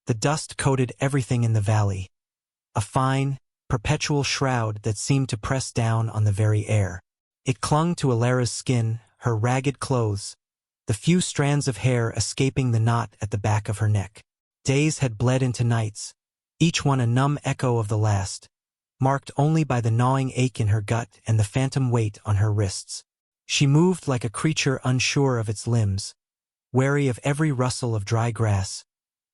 The dust coated everything in the valley, a fine, perpetual shroud that seemed to press down on the very air. It clung to Alara's skin, her ragged clothes, the few strands of hair escaping the knot at the back of her neck. Days had bled into nights, each one a numb echo of the last, marked only by the gnawing ache in her gut and the phantom weight on her wrists. She moved like a creature unsure of its limbs, wary of every rustle of dry grass,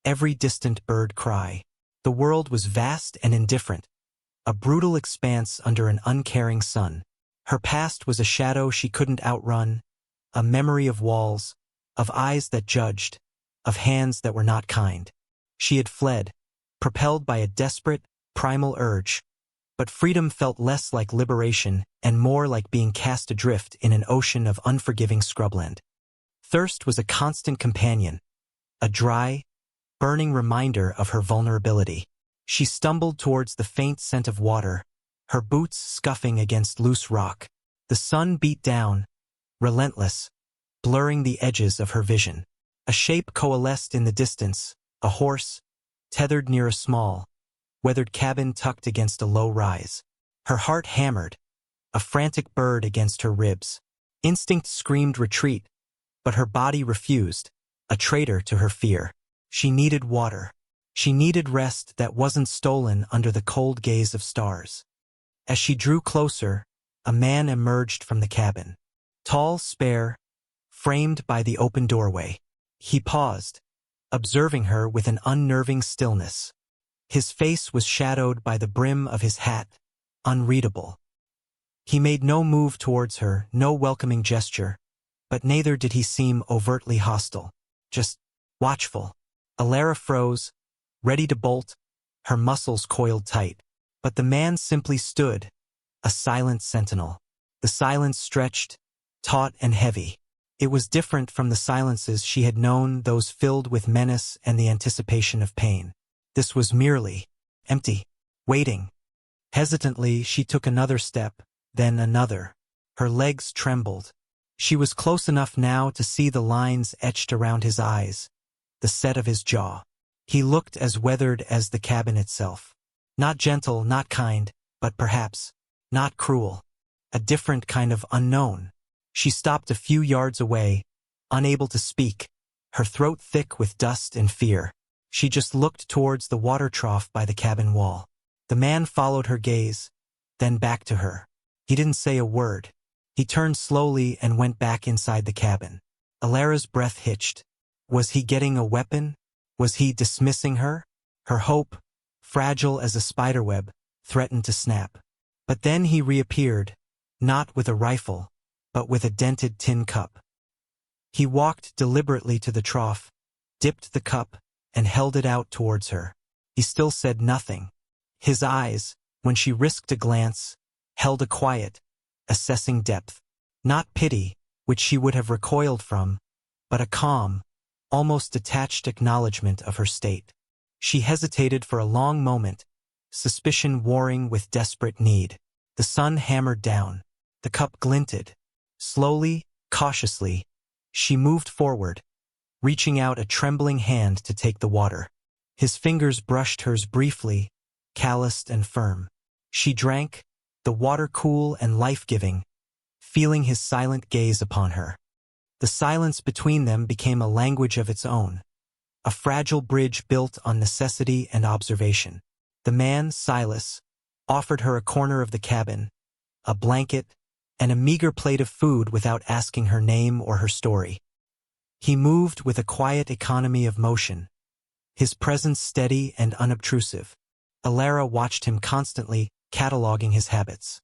every distant bird cry. The world was vast and indifferent, a brutal expanse under an uncaring sun. Her past was a shadow she couldn't outrun, a memory of walls, of eyes that judged, of hands that were not kind. She had fled, propelled by a desperate, primal urge, but freedom felt less like liberation and more like being cast adrift in an ocean of unforgiving scrubland. Thirst was a constant companion, a dry, burning reminder of her vulnerability. She stumbled towards the faint scent of water, her boots scuffing against loose rock. The sun beat down, relentless, blurring the edges of her vision. A shape coalesced in the distance, a horse, tethered near a small, weathered cabin tucked against a low rise. Her heart hammered, a frantic bird against her ribs. Instinct screamed retreat, but her body refused, a traitor to her fear. She needed water. She needed rest that wasn't stolen under the cold gaze of stars. As she drew closer, a man emerged from the cabin. Tall, spare, framed by the open doorway. He paused, observing her with an unnerving stillness. His face was shadowed by the brim of his hat, unreadable. He made no move towards her, no welcoming gesture, but neither did he seem overtly hostile, just watchful. Alara froze, ready to bolt, her muscles coiled tight. But the man simply stood, a silent sentinel. The silence stretched, taut and heavy. It was different from the silences she had known, those filled with menace and the anticipation of pain. This was merely empty, waiting. Hesitantly, she took another step, then another. Her legs trembled. She was close enough now to see the lines etched around his eyes, the set of his jaw. He looked as weathered as the cabin itself. Not gentle, not kind, but perhaps not cruel. A different kind of unknown. She stopped a few yards away, unable to speak, her throat thick with dust and fear. She just looked towards the water trough by the cabin wall. The man followed her gaze, then back to her. He didn't say a word. He turned slowly and went back inside the cabin. Alara's breath hitched. Was he getting a weapon? Was he dismissing her? Her hope, fragile as a spiderweb, threatened to snap. But then he reappeared, not with a rifle, but with a dented tin cup. He walked deliberately to the trough, dipped the cup, and held it out towards her. He still said nothing. His eyes, when she risked a glance, held a quiet, assessing depth. Not pity, which she would have recoiled from, but a calm, almost detached acknowledgement of her state. She hesitated for a long moment, suspicion warring with desperate need. The sun hammered down. The cup glinted. Slowly, cautiously, she moved forward, reaching out a trembling hand to take the water. His fingers brushed hers briefly, calloused and firm. She drank, the water cool and life-giving, feeling his silent gaze upon her. The silence between them became a language of its own, a fragile bridge built on necessity and observation. The man, Silas, offered her a corner of the cabin, a blanket, and a meager plate of food without asking her name or her story. He moved with a quiet economy of motion, his presence steady and unobtrusive. Alara watched him constantly, cataloging his habits.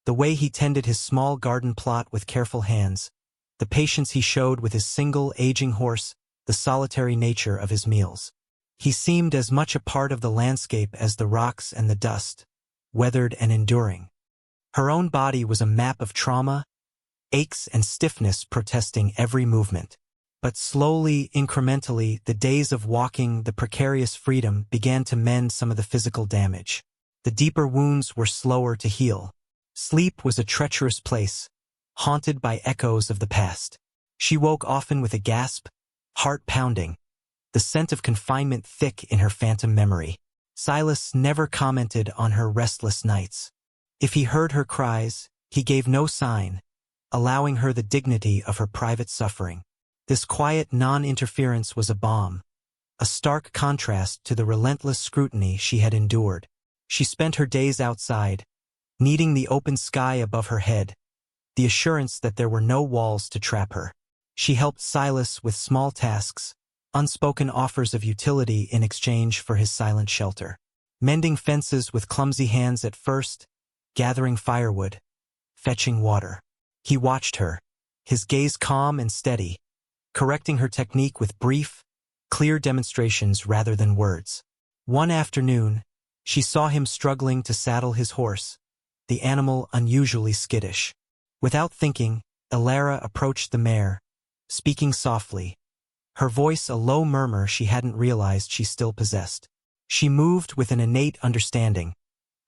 The way he tended his small garden plot with careful hands, the patience he showed with his single, aging horse, the solitary nature of his meals. He seemed as much a part of the landscape as the rocks and the dust, weathered and enduring. Her own body was a map of trauma, aches and stiffness protesting every movement. But slowly, incrementally, the days of walking, the precarious freedom, began to mend some of the physical damage. The deeper wounds were slower to heal. Sleep was a treacherous place, haunted by echoes of the past. She woke often with a gasp, heart pounding, the scent of confinement thick in her phantom memory. Silas never commented on her restless nights. If he heard her cries, he gave no sign, allowing her the dignity of her private suffering. This quiet non-interference was a balm, a stark contrast to the relentless scrutiny she had endured. She spent her days outside, needing the open sky above her head, the assurance that there were no walls to trap her. She helped Silas with small tasks, unspoken offers of utility in exchange for his silent shelter. Mending fences with clumsy hands at first, gathering firewood, fetching water. He watched her, his gaze calm and steady, correcting her technique with brief, clear demonstrations rather than words. One afternoon, she saw him struggling to saddle his horse, the animal unusually skittish. Without thinking, Elara approached the mare, speaking softly, her voice a low murmur she hadn't realized she still possessed. She moved with an innate understanding,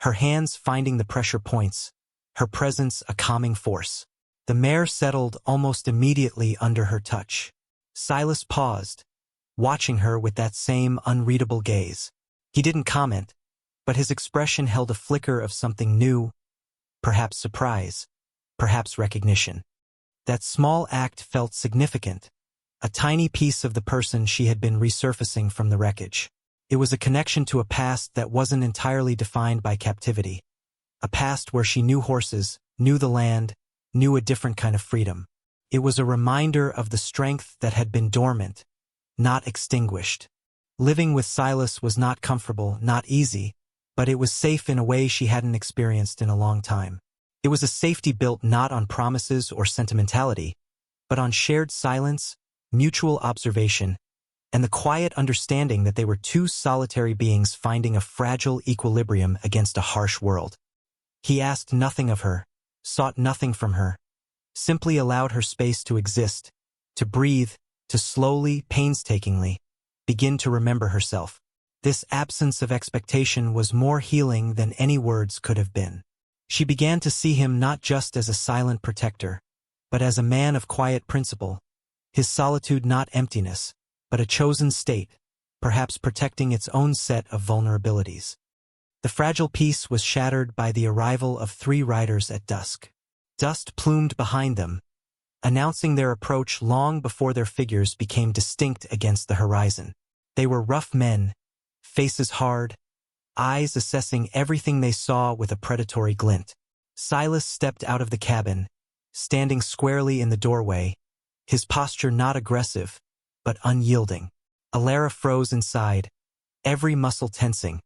her hands finding the pressure points, her presence a calming force. The mare settled almost immediately under her touch. Silas paused, watching her with that same unreadable gaze. He didn't comment, but his expression held a flicker of something new, perhaps surprise, perhaps recognition. That small act felt significant, a tiny piece of the person she had been resurfacing from the wreckage. It was a connection to a past that wasn't entirely defined by captivity, a past where she knew horses, knew the land, knew a different kind of freedom. It was a reminder of the strength that had been dormant, not extinguished. Living with Silas was not comfortable, not easy, but it was safe in a way she hadn't experienced in a long time. It was a safety built not on promises or sentimentality, but on shared silence, mutual observation, and the quiet understanding that they were two solitary beings finding a fragile equilibrium against a harsh world. He asked nothing of her, sought nothing from her, simply allowed her space to exist, to breathe, to slowly, painstakingly, begin to remember herself. This absence of expectation was more healing than any words could have been. She began to see him not just as a silent protector, but as a man of quiet principle, his solitude not emptiness, but a chosen state, perhaps protecting its own set of vulnerabilities. The fragile peace was shattered by the arrival of 3 riders at dusk. Dust plumed behind them, announcing their approach long before their figures became distinct against the horizon. They were rough men, faces hard, eyes assessing everything they saw with a predatory glint. Silas stepped out of the cabin, standing squarely in the doorway, his posture not aggressive, but unyielding. Elara froze inside, every muscle tensing,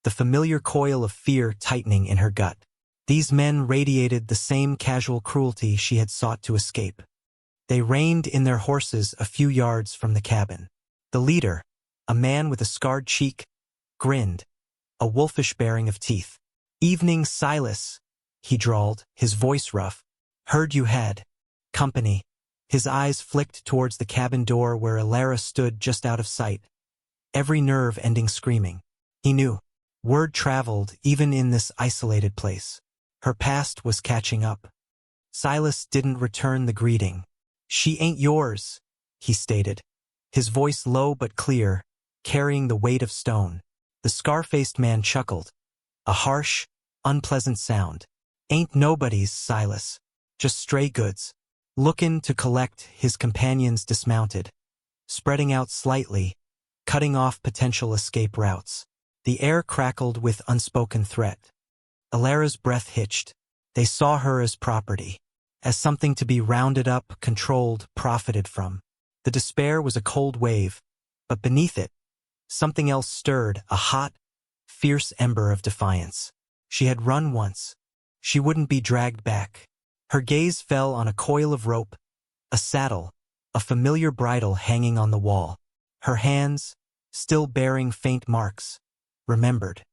the familiar coil of fear tightening in her gut. These men radiated the same casual cruelty she had sought to escape. They reined in their horses a few yards from the cabin. The leader, a man with a scarred cheek, grinned, a wolfish baring of teeth. "Evening, Silas," he drawled, his voice rough. "Heard you had company." His eyes flicked towards the cabin door where Elara stood just out of sight, every nerve ending screaming. He knew. Word traveled even in this isolated place. Her past was catching up. Silas didn't return the greeting. "She ain't yours," he stated, his voice low but clear, carrying the weight of stone. The scar-faced man chuckled, a harsh, unpleasant sound. "Ain't nobody's, Silas. Just stray goods." Looking to collect, his companions dismounted, spreading out slightly, cutting off potential escape routes. The air crackled with unspoken threat. Elara's breath hitched. They saw her as property, as something to be rounded up, controlled, profited from. The despair was a cold wave, but beneath it, something else stirred, a hot, fierce ember of defiance. She had run once. She wouldn't be dragged back. Her gaze fell on a coil of rope, a saddle, a familiar bridle hanging on the wall. Her hands, still bearing faint marks, remembered.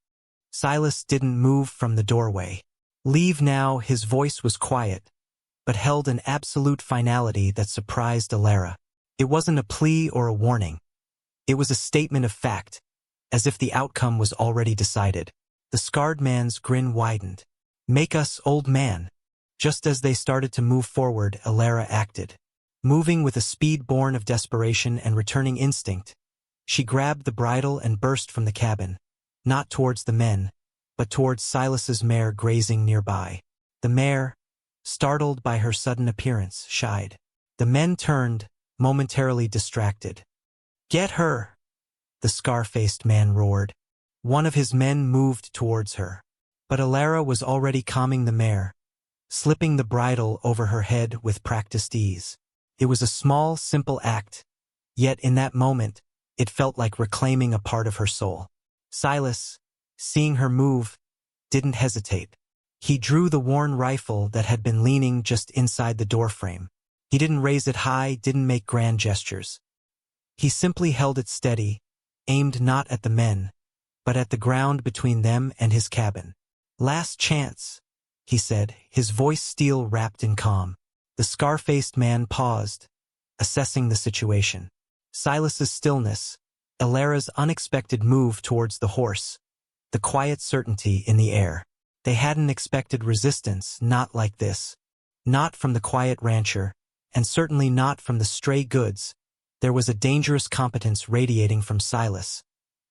Silas didn't move from the doorway. "Leave now," his voice was quiet, but held an absolute finality that surprised Elara. It wasn't a plea or a warning. It was a statement of fact, as if the outcome was already decided. The scarred man's grin widened. "Make us, old man." Just as they started to move forward, Elara acted. Moving with a speed born of desperation and returning instinct, She grabbed the bridle and burst from the cabin, not towards the men, but towards Silas's mare grazing nearby. The mare, startled by her sudden appearance, shied. The men turned, momentarily distracted. "Get her!" the scar-faced man roared. One of his men moved towards her. But Alara was already calming the mare, slipping the bridle over her head with practiced ease. It was a small, simple act, yet in that moment, it felt like reclaiming a part of her soul. Silas, seeing her move, didn't hesitate. He drew the worn rifle that had been leaning just inside the doorframe. He didn't raise it high, didn't make grand gestures. He simply held it steady, aimed not at the men, but at the ground between them and his cabin. "Last chance," he said, his voice steel wrapped in calm. The scar-faced man paused, assessing the situation. Silas's stillness, Alara's unexpected move towards the horse, the quiet certainty in the air. They hadn't expected resistance, not like this. Not from the quiet rancher, and certainly not from the stray goods. There was a dangerous competence radiating from Silas,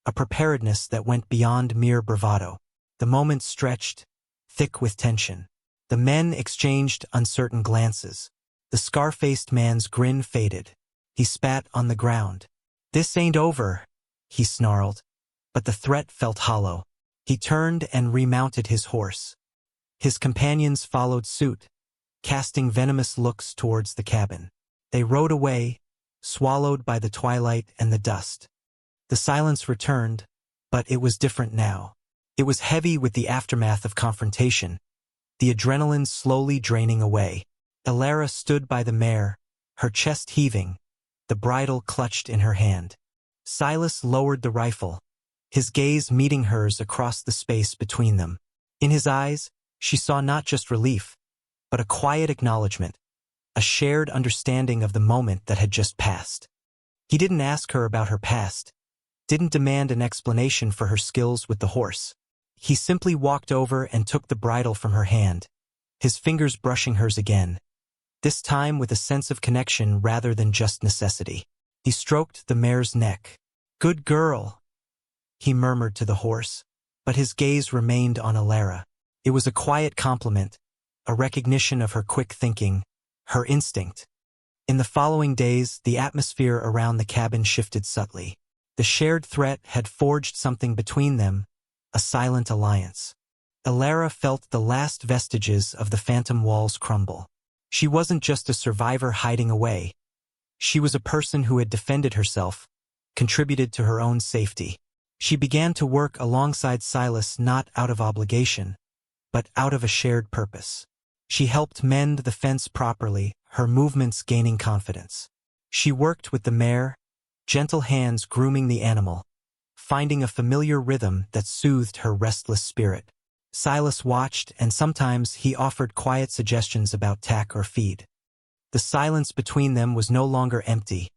a preparedness that went beyond mere bravado. The moment stretched, thick with tension. The men exchanged uncertain glances. The scar-faced man's grin faded. He spat on the ground. "This ain't over," he snarled, but the threat felt hollow. He turned and remounted his horse. His companions followed suit, casting venomous looks towards the cabin. They rode away, swallowed by the twilight and the dust. The silence returned, but it was different now. It was heavy with the aftermath of confrontation, the adrenaline slowly draining away. Alara stood by the mare, her chest heaving, the bridle clutched in her hand. Silas lowered the rifle, his gaze meeting hers across the space between them. In his eyes, she saw not just relief, but a quiet acknowledgement, a shared understanding of the moment that had just passed. He didn't ask her about her past, didn't demand an explanation for her skills with the horse. He simply walked over and took the bridle from her hand, his fingers brushing hers again, this time with a sense of connection rather than just necessity. He stroked the mare's neck. "Good girl," he murmured to the horse, but his gaze remained on Alara. It was a quiet compliment, a recognition of her quick thinking, her instinct. In the following days, the atmosphere around the cabin shifted subtly. The shared threat had forged something between them, a silent alliance. Alara felt the last vestiges of the phantom walls crumble. She wasn't just a survivor hiding away. She was a person who had defended herself, contributed to her own safety. She began to work alongside Silas not out of obligation, but out of a shared purpose. She helped mend the fence properly, her movements gaining confidence. She worked with the mare, gentle hands grooming the animal, finding a familiar rhythm that soothed her restless spirit. Silas watched, and sometimes he offered quiet suggestions about tack or feed. The silence between them was no longer empty.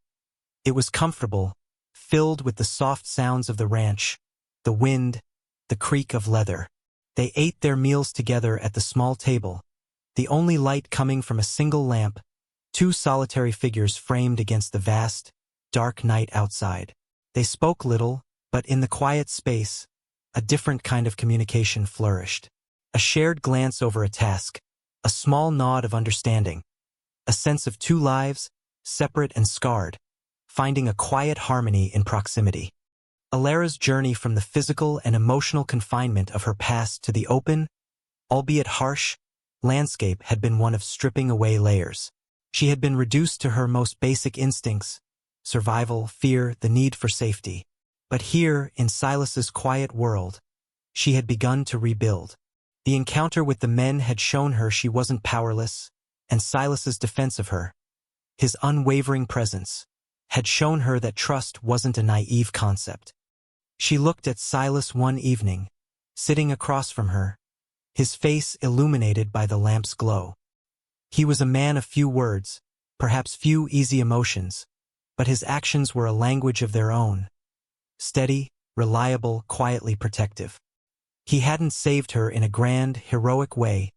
It was comfortable, filled with the soft sounds of the ranch, the wind, the creak of leather. They ate their meals together at the small table, the only light coming from a single lamp, two solitary figures framed against the vast, dark night outside. They spoke little, but in the quiet space, a different kind of communication flourished. A shared glance over a task, a small nod of understanding, a sense of two lives, separate and scarred, finding a quiet harmony in proximity. Alara's journey from the physical and emotional confinement of her past to the open, albeit harsh, landscape had been one of stripping away layers. She had been reduced to her most basic instincts, survival, fear, the need for safety. But here, in Silas's quiet world, she had begun to rebuild. The encounter with the men had shown her she wasn't powerless, and Silas's defense of her, his unwavering presence, had shown her that trust wasn't a naive concept. She looked at Silas one evening, sitting across from her, his face illuminated by the lamp's glow. He was a man of few words, perhaps few easy emotions, but his actions were a language of their own. Steady, reliable, quietly protective. He hadn't saved her in a grand, heroic way,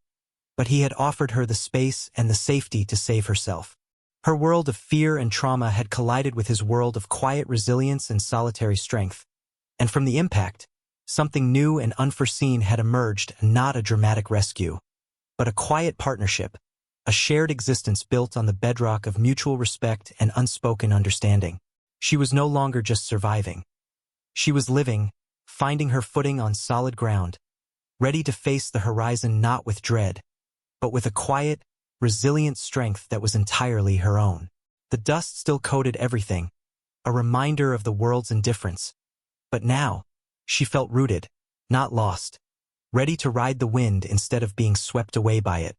but he had offered her the space and the safety to save herself. Her world of fear and trauma had collided with his world of quiet resilience and solitary strength. And from the impact, something new and unforeseen had emerged, not a dramatic rescue, but a quiet partnership, a shared existence built on the bedrock of mutual respect and unspoken understanding. She was no longer just surviving. She was living, finding her footing on solid ground, ready to face the horizon not with dread, but with a quiet, resilient strength that was entirely her own. The dust still coated everything, a reminder of the world's indifference. But now, she felt rooted, not lost, ready to ride the wind instead of being swept away by it.